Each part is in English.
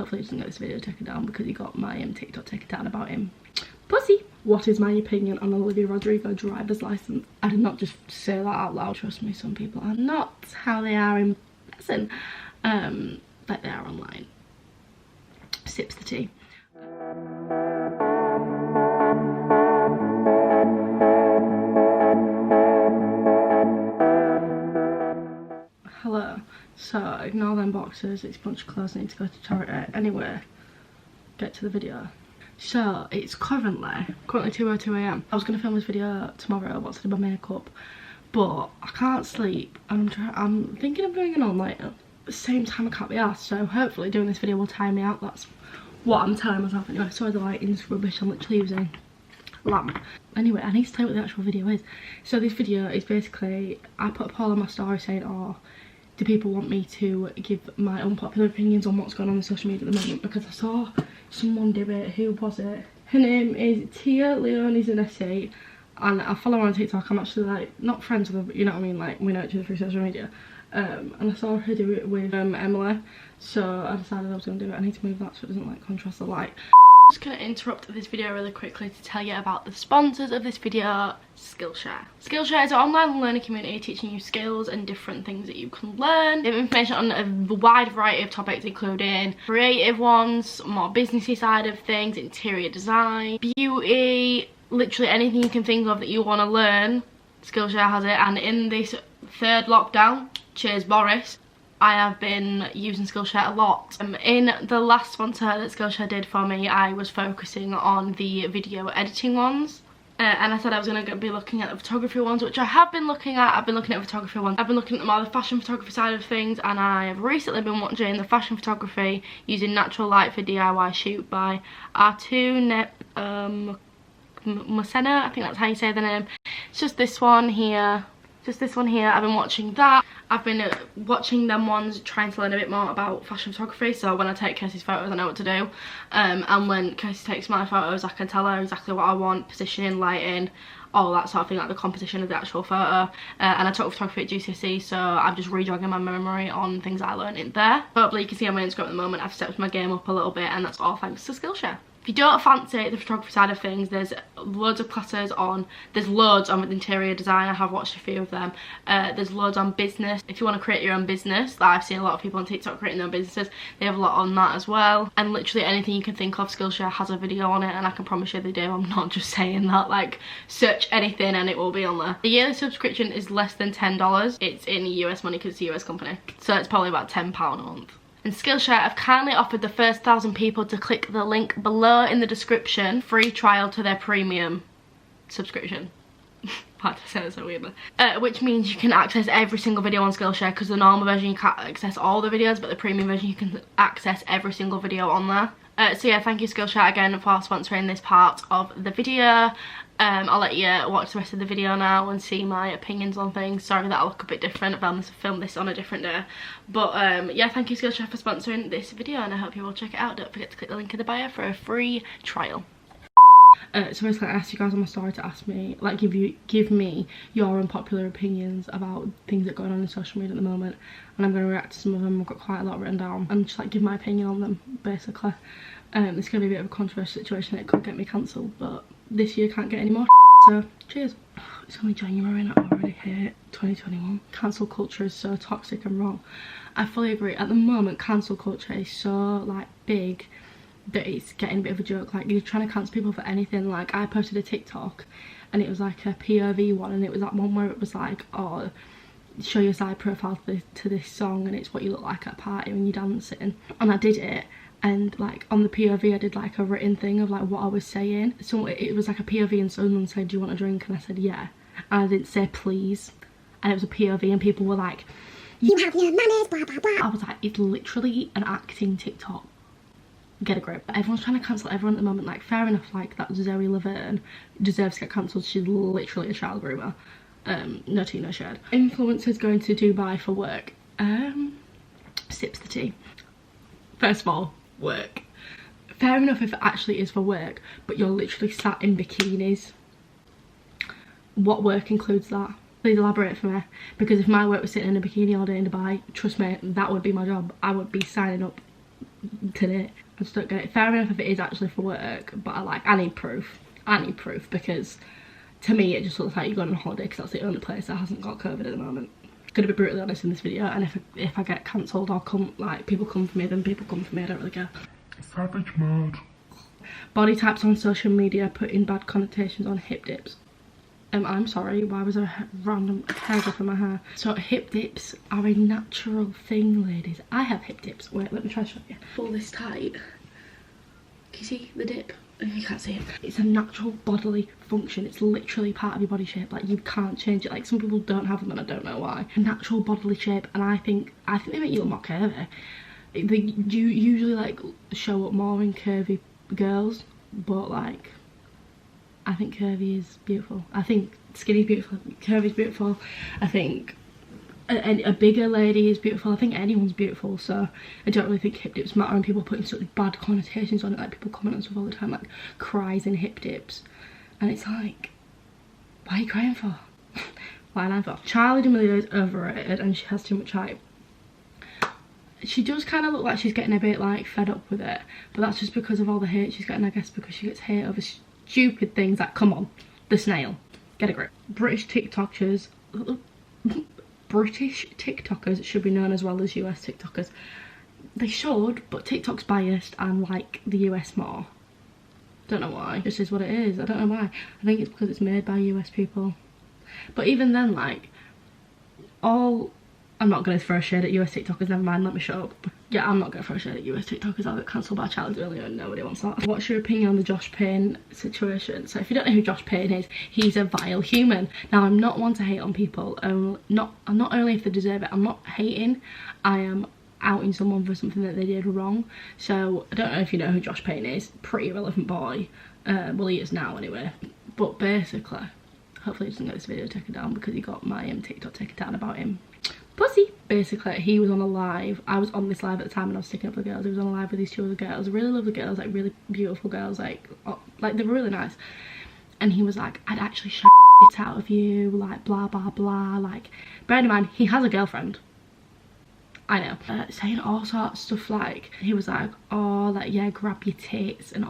Hopefully he doesn't get this video taken down because he got my TikTok taken down about him. Pussy. What is my opinion on Olivia Rodrigo driver's license? I did not just say that out loud. Trust me, some people are not how they are in person, like they are online. Sips the tea. Hello. So ignore them boxes. It's a bunch of clothes. I need to go to charity. Anyway, get to the video. So it's currently 2:02 AM. I was gonna film this video tomorrow once I do my makeup, but I can't sleep and I'm thinking of going on later. At the same time I can't be asked, so hopefully doing this video will tire me out. That's what I'm telling myself anyway. Sorry, the lighting's rubbish. I'm literally using lamp. Anyway, I need to tell you what the actual video is. So this video is basically, I put a poll on my story saying, oh, do people want me to give my unpopular opinions on what's going on social media at the moment, because I saw someone do it. Who was it? Her name is Tia Leone's an essay, and I follow her on TikTok. I'm actually like not friends with her, but you know what I mean, like we know each other through social media. And I saw her do it with Emily, so I decided I was going to do it. I need to move that so it doesn't like contrast the light. I'm just going to interrupt this video really quickly to tell you about the sponsors of this video, Skillshare. Skillshare is an online learning community teaching you skills and different things that you can learn. They have information on a wide variety of topics, including creative ones, more businessy side of things, interior design, beauty, literally anything you can think of that you want to learn. Skillshare has it. And in this third lockdown, cheers Boris, I have been using Skillshare a lot. In the last sponsor that Skillshare did for me, I was focusing on the video editing ones. And I said I was going to be looking at the photography ones, which I have been looking at. I've been looking at photography ones. I've been looking at the more the fashion photography side of things, and I have recently been watching the fashion photography using natural light for DIY shoot by Artu Mosena, I think that's how you say the name. It's just this one here. I've been watching that. I've been watching them ones, trying to learn a bit more about fashion photography, so when I take Kirsty's photos I know what to do, and when Kirsty takes my photos I can tell her exactly what I want, positioning, lighting, all that sort of thing, like the composition of the actual photo. And I took photography at GCSE, so I'm just rejogging my memory on things I learned in there. Hopefully you can see on my Instagram at the moment I've stepped my game up a little bit, and that's all thanks to Skillshare. If you don't fancy the photography side of things, there's loads of classes on, there's loads on with interior design. I have watched a few of them. There's loads on business. If you want to create your own business, like I've seen a lot of people on TikTok creating their own businesses, they have a lot on that as well. And literally anything you can think of, Skillshare has a video on it, and I can promise you they do. I'm not just saying that, like search anything and it will be on there. The yearly subscription is less than $10. It's in US money because it's a US company, so it's probably about £10 a month. And Skillshare have kindly offered the first 1,000 people to click the link below in the description free trial to their premium subscription. Hard to say that so weirdly. Which means you can access every single video on Skillshare, because the normal version you can't access all the videos, but the premium version you can access every single video on there. So yeah, thank you Skillshare again for sponsoring this part of the video. I'll let you watch the rest of the video now and see my opinions on things. Sorry that I look a bit different. I filmed this on a different day. But yeah, thank you Skillshare for sponsoring this video, and I hope you will check it out. Don't forget to click the link in the bio for a free trial. So basically I asked you guys on my story to ask me, like give me your unpopular opinions about things that are going on in social media at the moment, and I'm going to react to some of them. I've got quite a lot written down and just like give my opinion on them basically. It's going to be a bit of a controversial situation. It could get me cancelled, but this year can't get any more so cheers. It's only January and I already hate 2021. Cancel culture is so toxic and wrong. I fully agree. At the moment cancel culture is so like big that it's getting a bit of a joke. Like you're trying to cancel people for anything. Like I posted a TikTok and it was like a POV one, and it was that one where it was like, oh, show your side profile to this song and it's what you look like at a party when you're dancing, and I did it. And like on the POV I did like a written thing of like what I was saying. So it was like a POV and someone said, do you want a drink? And I said yeah, and I didn't say please, and it was a POV and people were like, you have your manners, blah blah blah. I was like, it's literally an acting TikTok, get a grip. Everyone's trying to cancel everyone at the moment. Like fair enough, like that Zoe Laverne deserves to get cancelled. She's literally a child groomer. No tea, no shade. Influencers going to Dubai for work. Sips the tea. First of all, work. Fair enough if it actually is for work, but you're literally sat in bikinis. What work includes that? Please elaborate for me, because if my work was sitting in a bikini all day in Dubai, trust me, that would be my job. I would be signing up today. I just don't get it. Fair enough if it is actually for work, but I need proof. I need proof, because to me it just looks like you're going on holiday, because that's the only place that hasn't got COVID at the moment. I'm gonna be brutally honest in this video, and if I get cancelled or people come for me, then people come for me. I don't really care. Savage mode. Body types on social media putting bad connotations on hip dips. I'm sorry, why was there a random paragraph in my hair? So hip dips are a natural thing, ladies. I have hip dips. Wait, let me try to show you. Pull this tight. Can you see the dip? You can't see it. It's a natural bodily function. It's literally part of your body shape. Like, you can't change it. Like, some people don't have them and I don't know why. A natural bodily shape, and I think they make you look more curvy. They usually like show up more in curvy girls, but like, I think curvy is beautiful. I think skinny is beautiful. Curvy is beautiful. I think a bigger lady is beautiful. I think anyone's beautiful. So I don't really think hip dips matter, and people putting such bad connotations on it. Like, people comment on stuff all the time, like cries in hip dips, and it's like, why are you crying for? Why am I for? Charli D'Amelio is overrated and she has too much hype. She does kind of look like she's getting a bit like fed up with it, but that's just because of all the hate she's getting, I guess, because she gets hate over stupid things like, come on, the snail, get a grip. British TikTokers should be known as well as US TikTokers. They should, but TikTok's biased and like the US more. Don't know why. This is what it is. I don't know why. I think it's because it's made by US people. But even then, like, I'm not going to throw shade at US TikTokers, never mind, let me shut up. Yeah, I'm not going to throw shade at US TikTokers, I'll get cancelled by Charli D'Amelio and nobody wants that. What's your opinion on the Josh Payne situation? So if you don't know who Josh Payne is, he's a vile human. Now, I'm not one to hate on people, not only if they deserve it. I'm not hating, I am outing someone for something that they did wrong. So I don't know if you know who Josh Payne is. Pretty irrelevant boy. Well, he is now anyway. But basically, hopefully he doesn't get this video taken down, because he got my TikTok taken down about him. Pussy. Basically, he was on a live. I was on this live at the time and I was sticking up for girls. He was on a live with these two other girls, really lovely girls, like really beautiful girls, like they were really nice. And he was like, I'd actually shit out of you, like blah blah blah. Like, bear in mind, he has a girlfriend. I know. Saying all sorts of stuff, like, he was like, oh, like, yeah, grab your tits, and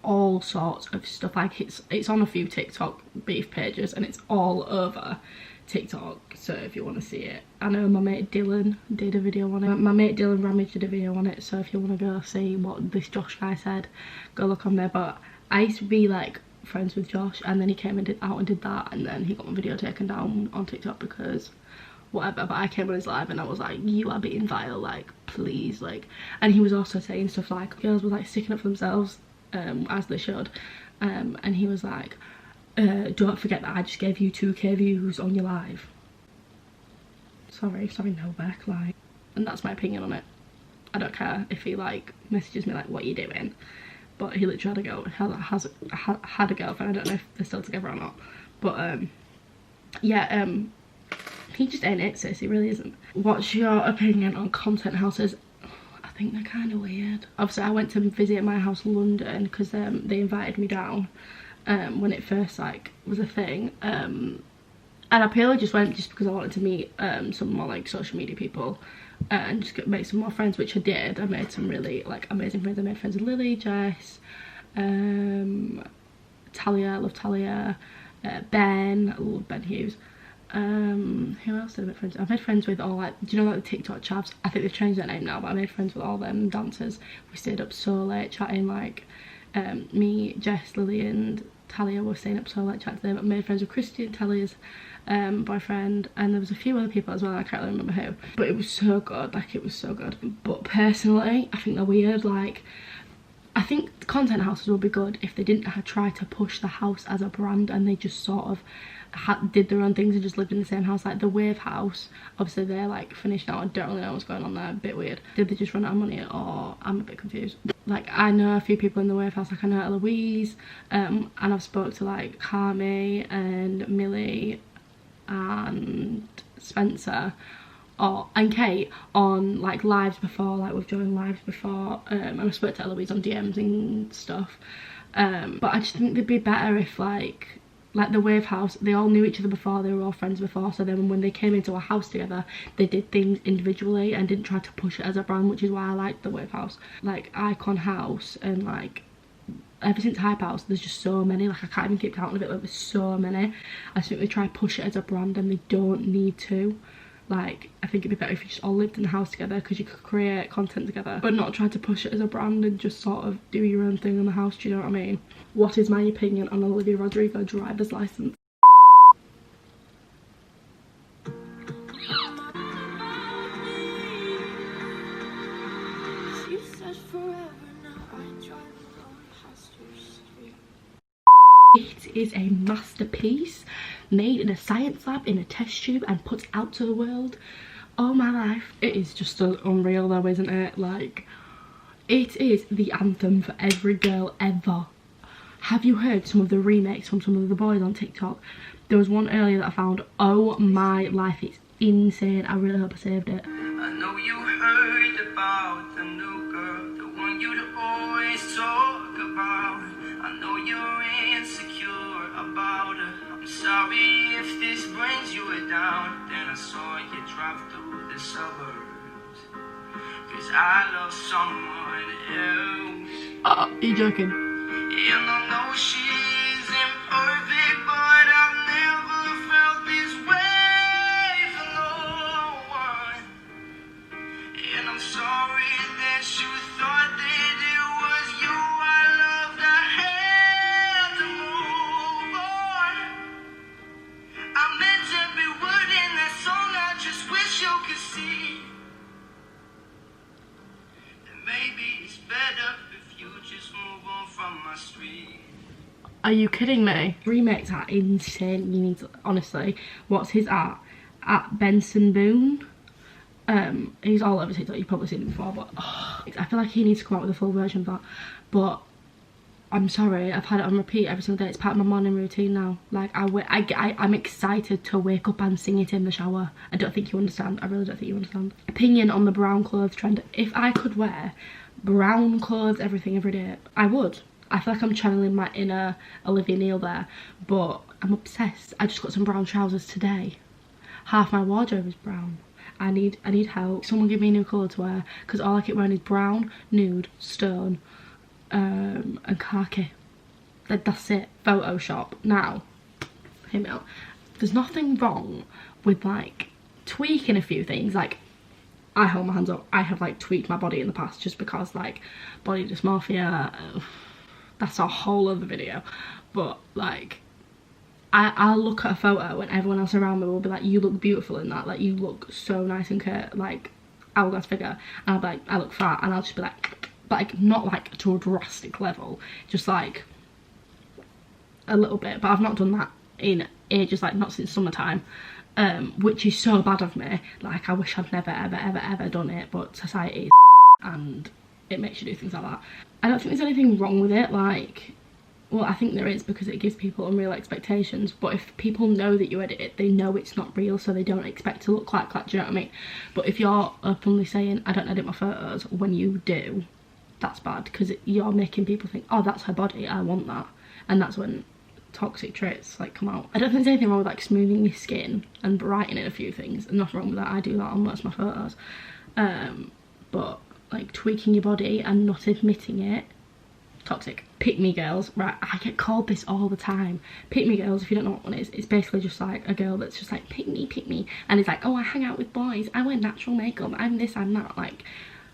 all sorts of stuff. Like, it's on a few TikTok beef pages and it's all over TikTok, so if you want to see it. I know my mate Dylan did a video on it. My mate Dylan Ramage did a video on it, so if you want to go see what this Josh guy said, go look on there. But I used to be like friends with Josh, and then he came and did that, and then he got my video taken down on TikTok because whatever. But I came on his live and I was like, you are being vile, like, please, like. And he was also saying stuff like girls were like sticking up for themselves, as they should, and he was like, don't forget that I just gave you 2k views on your live. Sorry, no back, like. And that's my opinion on it. I don't care if he like messages me like, what are you doing? But he literally had a girlfriend. I don't know if they're still together or not. But yeah, he just ain't it, sis. He really isn't. What's your opinion on content houses? I think they're kind of weird. Obviously, I went to visit my house in London because they invited me down. When it first like was a thing, and I purely just went just because I wanted to meet some more like social media people and just make some more friends, which I did. I made some really like amazing friends. I made friends with Lily, Jess, Talia, I love Talia, Ben, I love Ben Hughes. Who else did I make friends with? I made friends with all, like, do you know, like the TikTok chavs? I think they've changed their name now, but I made friends with all them dancers. We stayed up so late chatting, like me, Jess, Lily and Talia were staying up so late chatting to them. I made friends with Christian, Talia's boyfriend, and there was a few other people as well. I can't really remember who, but it was so good. Like, it was so good. But personally, I think they're weird. Like, I think content houses would be good if they didn't try to push the house as a brand, and they just sort of did their own things and just lived in the same house. Like the Wave house, obviously they're like finished now. I don't really know what's going on there, a bit weird. Did they just run out of money, or I'm a bit confused. Like, I know a few people in the Wave house. Like, I know Eloise, and I've spoke to like Carmi and Millie and Spencer and Kate on like lives before. Like, we've joined lives before, and I spoke to Eloise on DMs and stuff. But I just think they'd be better if like like the Wave House, they all knew each other before, they were all friends before, so then when they came into a house together, they did things individually and didn't try to push it as a brand, which is why I like the Wave House. Like Icon House and like ever since Hype House, there's just so many, like I can't even keep counting of it, like there's so many. I think they try to push it as a brand and they don't need to. Like, I think it'd be better if you just all lived in the house together, because you could create content together, but not try to push it as a brand and just sort of do your own thing in the house, do you know what I mean? What is my opinion on Olivia Rodrigo driver's license? It is a masterpiece made in a science lab in a test tube and put out to the world. Oh my life. It is just so unreal though, isn't it? Like, it is the anthem for every girl ever. Have you heard some of the remakes from some of the boys on TikTok? There was one earlier that I found. Oh my life, it's insane. I really hope I saved it. I know you heard about the new girl, the one you'd always talk about. I know you're insecure about her. I'm sorry if this brings you down. Then I saw you drive through the suburbs, 'cause I love someone else. Are you joking? And I know she's imperfect, but I've never felt this way for no one. And I'm sorry that you thought that it was you I loved. I had to move on. I meant every word in that song. I just wish you could see that maybe it's better if you just move on from my street. Are you kidding me? Remakes are insane. You need to, honestly, what's his art? At Benson Boone. He's all over TikTok, you've probably seen him before, but oh, I feel like he needs to come out with a full version of that. But I'm sorry, I've had it on repeat every single day. It's part of my morning routine now. Like, I'm excited to wake up and sing it in the shower. I don't think you understand. I really don't think you understand. Opinion on the brown clothes trend. If I could wear brown clothes, everything, every day, I would. I feel like I'm channeling my inner Olivia Neal there, but I'm obsessed. I just got some brown trousers today. Half my wardrobe is brown. I need help. Someone give me a new colour to wear, because all I keep wearing is brown, nude, stone, and khaki. Like, that's it. Photoshop. Now, hear me out. There's nothing wrong with like tweaking a few things. Like, I hold my hands up, I have like tweaked my body in the past just because like body dysmorphia, that's a whole other video. But like, I'll look at a photo and everyone else around me will be like, you look beautiful in that, like you look so nice and curt, like hourglass figure, and I'll be like, I look fat, and I'll just be like not like to a drastic level, just like a little bit. But I've not done that in ages, like not since summertime, which is so bad of me. Like, I wish I'd never ever done it, but society is and it makes you do things like that. I don't think there's anything wrong with it. Like, well, I think there is, because it gives people unreal expectations. But if people know that you edit it, they know it's not real, so they don't expect to look like that, do you know what I mean? But if you're openly saying, I don't edit my photos, when you do, that's bad, because you're making people think, oh, that's her body, I want that. And that's when toxic traits like come out. I don't think there's anything wrong with like smoothing your skin and brightening a few things, and nothing wrong with that. I do that on most of my photos. But like tweaking your body and not admitting it, toxic. Pick me girls, right? I get called this all the time. Pick me girls, if you don't know what one is, it's basically just like a girl that's just like, pick me, and it's like, oh, I hang out with boys, I wear natural makeup, I'm this, I'm that, like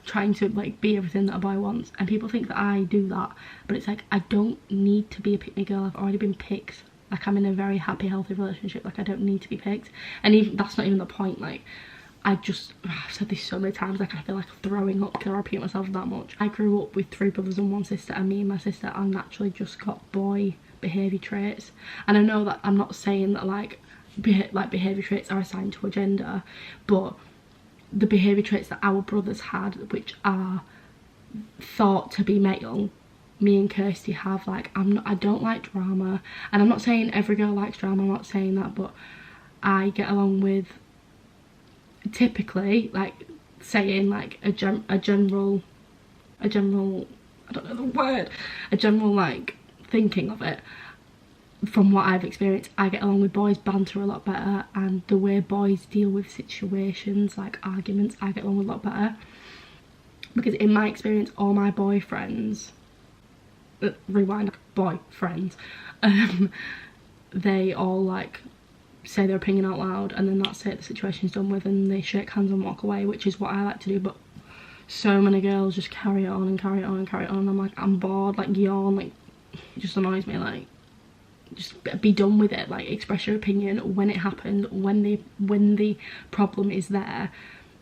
trying to like be everything that a boy wants. And people think that I do that, but it's like, I don't need to be a pick me girl. I've already been picked. Like, I'm in a very happy, healthy relationship. Like, I don't need to be picked. And even that's not even the point. Like, I've said this so many times, like I feel like throwing up because I repeat myself that much. I grew up with 3 brothers and 1 sister, and me and my sister are naturally just got boy behaviour traits. And I know that I'm not saying that like behaviour traits are assigned to a gender, but the behaviour traits that our brothers had, which are thought to be male, me and Kirsty have. Like, I don't like drama, and I'm not saying every girl likes drama, I'm not saying that, but I get along with, typically, like saying like a general I don't know the word, a general like thinking of it, from what I've experienced, I get along with boys banter a lot better, and the way boys deal with situations like arguments, I get along with a lot better. Because in my experience, all my boyfriends, rewind, boyfriends, they all like say their opinion out loud, and then that's it, the situation's done with, and they shake hands and walk away, which is what I like to do. But so many girls just carry on and carry on and carry on. I'm like, I'm bored, like yawn, like it just annoys me. Like, just be done with it. Like, express your opinion when it happened, when the problem is there.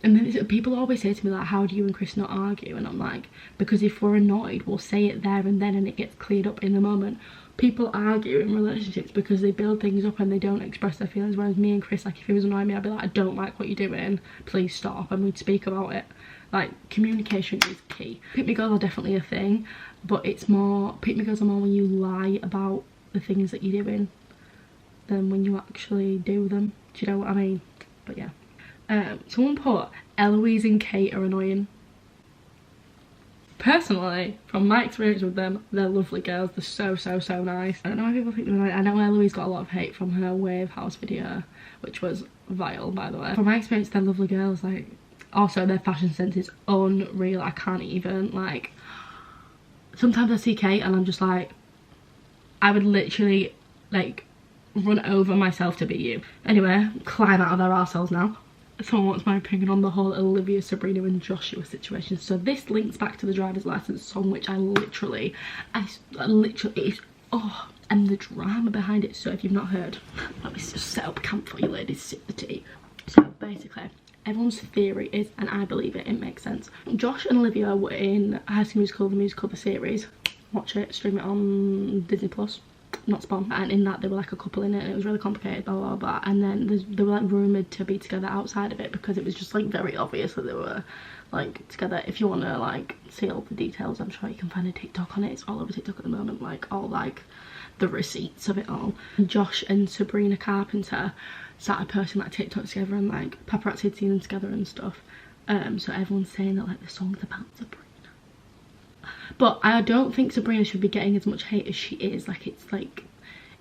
And then people always say to me like, how do you and Chris not argue? And I'm like, because if we're annoyed, we'll say it there and then, and it gets cleared up in the moment. People argue in relationships because they build things up and they don't express their feelings. Whereas me and Chris, like, if he was annoying me, I'd be like, I don't like what you're doing, please stop, and we'd speak about it. Like, communication is key. Pick me girls are definitely a thing, but it's more, pick me girls are more when you lie about the things that you're doing than when you actually do them. Do you know what I mean? But yeah. Someone put Eloise and Kate are annoying. Personally, from my experience with them, they're lovely girls. They're so nice. I don't know why people think they're annoying. I know Eloise got a lot of hate from her Wave House video, which was vile, by the way. From my experience, they're lovely girls. Like, also their fashion sense is unreal. I can't even, like, sometimes I see Kate and I'm just like, I would literally like run over myself to be you. Anyway, climb out of their arseholes now. Someone wants my opinion on the whole Olivia, Sabrina and Joshua situation. So this links back to the driver's license song, which I literally, it's, oh, and the drama behind it. So if you've not heard, let me just set up camp for you ladies, sip the tea. So basically, everyone's theory is, and I believe it, it makes sense. Josh and Olivia were in High School Musical, the musical, the series. Watch it, stream it on Disney Plus. Not spawn. And in that they were like a couple in it, and it was really complicated, blah blah blah. And then they were like rumoured to be together outside of it, because it was just like very obvious that they were like together. If you want to like see all the details, I'm sure you can find a TikTok on it. It's all over TikTok at the moment, like all like the receipts of it all. And Josh and Sabrina Carpenter started posting like TikToks together, and like paparazzi had seen them together and stuff. So everyone's saying that like the song's about Sabrina. But I don't think Sabrina should be getting as much hate as she is. Like, it's like,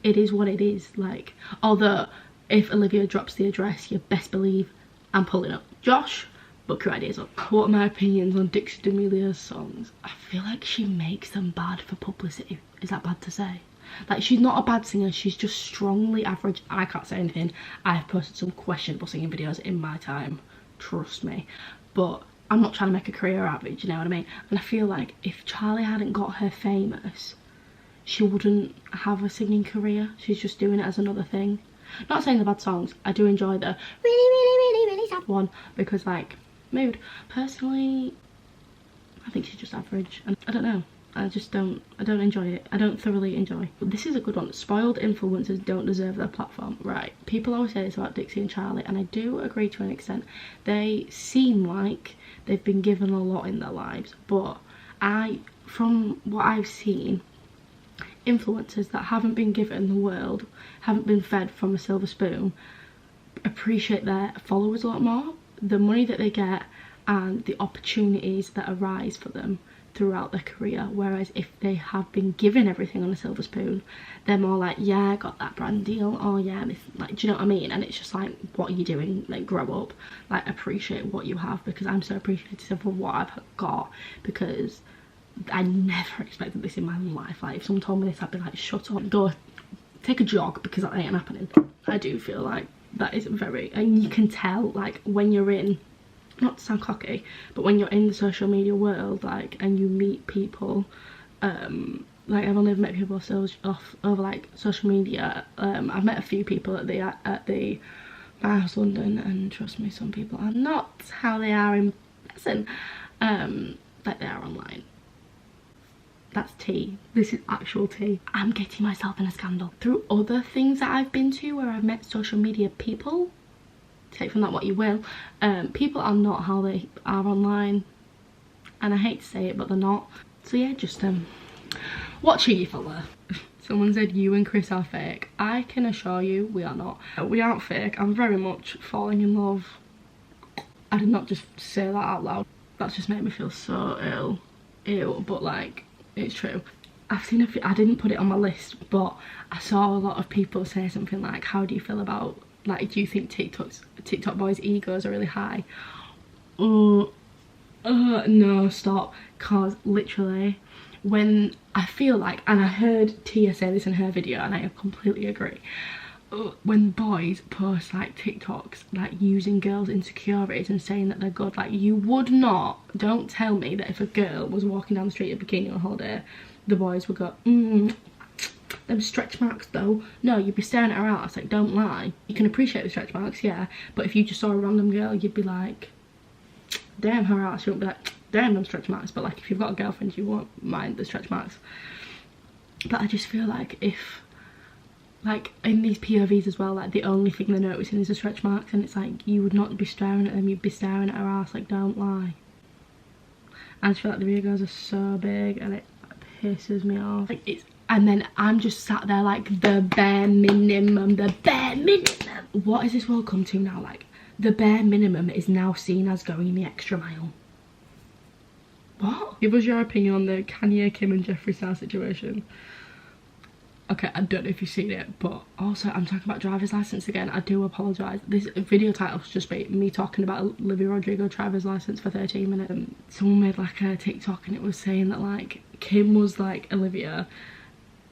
it is what it is. Like, although if Olivia drops the address, you best believe I'm pulling up. Josh, book your ideas up. What are my opinions on Dixie D'Amelia's songs? I feel like she makes them bad for publicity. Is that bad to say? Like, she's not a bad singer, she's just strongly average. I can't say anything. I've posted some questionable singing videos in my time, trust me. But I'm not trying to make a career out of it, you know what I mean? And I feel like if Charlie hadn't got her famous, she wouldn't have a singing career. She's just doing it as another thing. Not saying the bad songs. I do enjoy the really sad one, because like, mood. Personally, I think she's just average. And I don't know. I don't enjoy it. I don't thoroughly enjoy. But this is a good one. Spoiled influencers don't deserve their platform. Right. People always say this about Dixie and Charlie, and I do agree to an extent. They seem like they've been given a lot in their lives, but from what I've seen, influencers that haven't been given the world, haven't been fed from a silver spoon, appreciate their followers a lot more, the money that they get and the opportunities that arise for them throughout their career. Whereas if they have been given everything on a silver spoon, they're more like, yeah, I got that brand deal, oh yeah, this, like, do you know what I mean? And it's just like, what are you doing? Like, grow up, like, appreciate what you have, because I'm so appreciative of what I've got, because I never expected this in my life. Like, if someone told me this, I'd be like, shut up, go take a jog, because that ain't happening. I do feel like that is very, and you can tell, like, when you're in, not to sound cocky, but when you're in the social media world, like, and you meet people, like, I've only ever met people over like social media. I've met a few people at the My House London, and trust me, some people are not how they are in person, like they are online. That's tea. This is actual tea. I'm getting myself in a scandal through other things that I've been to where I've met social media people. Take from that what you will. People are not how they are online, and I hate to say it, but they're not. So yeah, just watch who you follow. Someone said you and Chris are fake. I can assure you we are not. We aren't fake. I'm very much falling in love. I did not just say that out loud. That's just made me feel so ill. Ew, but like, it's true. I've seen a few, I didn't put it on my list, but I saw a lot of people say something like, how do you feel about, like, do you think TikTok boys' egos are really high? No, stop. Cause literally, when I feel like, and I heard Tia say this in her video and I completely agree, when boys post like TikToks like using girls' insecurities and saying that they're good, like, you would not, don't tell me that if a girl was walking down the street in a bikini on holiday, the boys would go, them stretch marks though. No, you'd be staring at her ass, like, don't lie. You can appreciate the stretch marks, yeah, but if you just saw a random girl, you'd be like, damn her ass. You won't be like, damn them stretch marks. But like, if you've got a girlfriend, you won't mind the stretch marks. But I just feel like if, like, in these POVs as well, like, the only thing they're noticing is the stretch marks, and it's like, you would not be staring at them, you'd be staring at her ass, like, don't lie. I just feel like the video girls are so big and it pisses me off. Like, it's, and then I'm just sat there like, the bare minimum, the bare minimum. What has this world come to now? Like, the bare minimum is now seen as going the extra mile. What? Give us your opinion on the Kanye, Kim and Jeffree Star situation. Okay, I don't know if you've seen it, but also I'm talking about driver's license again. I do apologise. This video title was just me talking about Olivia Rodrigo driver's license for 13 minutes. Someone made like a TikTok and it was saying that like Kim was like Olivia,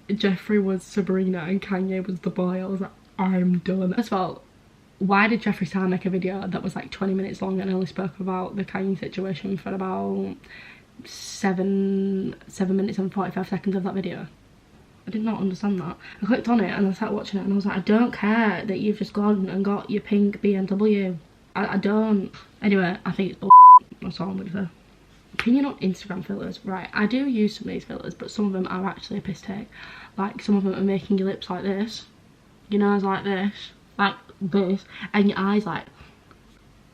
Jeffree was Sabrina and Kanye was the boy. I was like, I'm done. First of all, why did Jeffree Star make a video that was like 20 minutes long and only spoke about the Kanye situation for about 7 minutes and 45 seconds of that video? I did not understand that. I clicked on it and I started watching it and I was like, I don't care that you've just gone and got your pink BMW. I don't. Anyway, I think it's bull. That's all I'm gonna say. Opinion on Instagram filters. Right, I do use some of these filters, but some of them are actually a piss take. Like, some of them are making your lips like this, your nose like this, and your eyes like,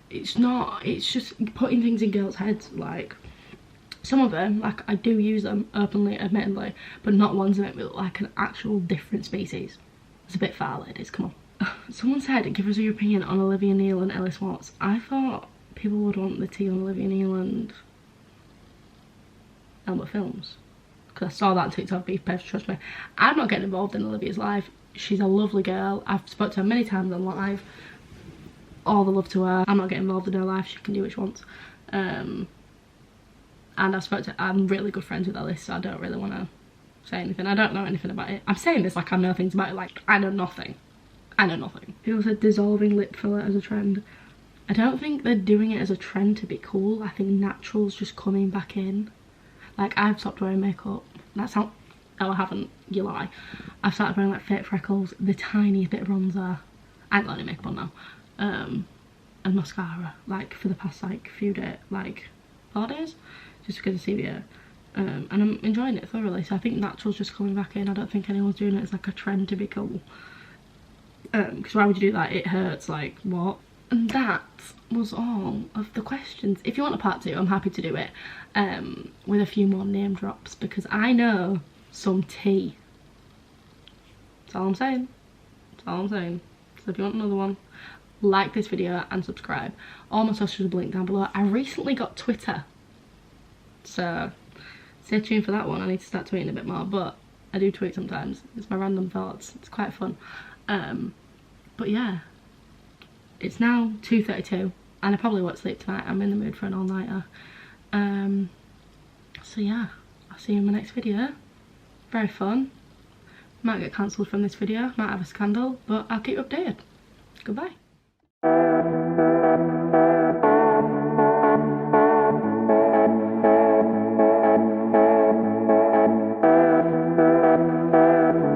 it's not, it's just putting things in girls' heads. Like, some of them, like, I do use them openly, admittedly, but not ones that make me look like an actual different species. It's a bit far, ladies, come on. Someone said, give us your opinion on Olivia Neal and Ellis Watts. I thought people would want the tea on Olivia Neal and Albert Films, because I saw that on TikTok, beef page, trust me. I'm not getting involved in Olivia's life. She's a lovely girl. I've spoke to her many times on live. All the love to her. I'm not getting involved in her life. She can do what she wants. And I'm really good friends with Ellis, so I don't really want to say anything. I don't know anything about it. I'm saying this like I know things about it, like I know nothing. I know nothing. People said dissolving lip filler as a trend. I don't think they're doing it as a trend to be cool. I think natural's just coming back in. Like, I've stopped wearing makeup. That's how, no I haven't, you lie. I've started wearing like fake freckles, the tiniest bit of bronzer. I ain't got any makeup on now. And mascara, like for the past like few days, like 4 days. Just because of CVA, and I'm enjoying it thoroughly, so I think natural's just coming back in. I don't think anyone's doing it as like a trend to be cool, because why would you do that? It hurts, like, what? And that was all of the questions. If you want a part 2, I'm happy to do it, with a few more name drops, because I know some tea. That's all I'm saying. That's all I'm saying. So if you want another one, like this video and subscribe. All my socials are linked down below. I recently got Twitter, so stay tuned for that one. I need to start tweeting a bit more, but I do tweet sometimes. It's my random thoughts. It's quite fun. But yeah, it's now 2:32 and I probably won't sleep tonight. I'm in the mood for an all-nighter. So yeah, I'll see you in my next video. Very fun. Might get cancelled from this video, might have a scandal, but I'll keep you updated. Goodbye.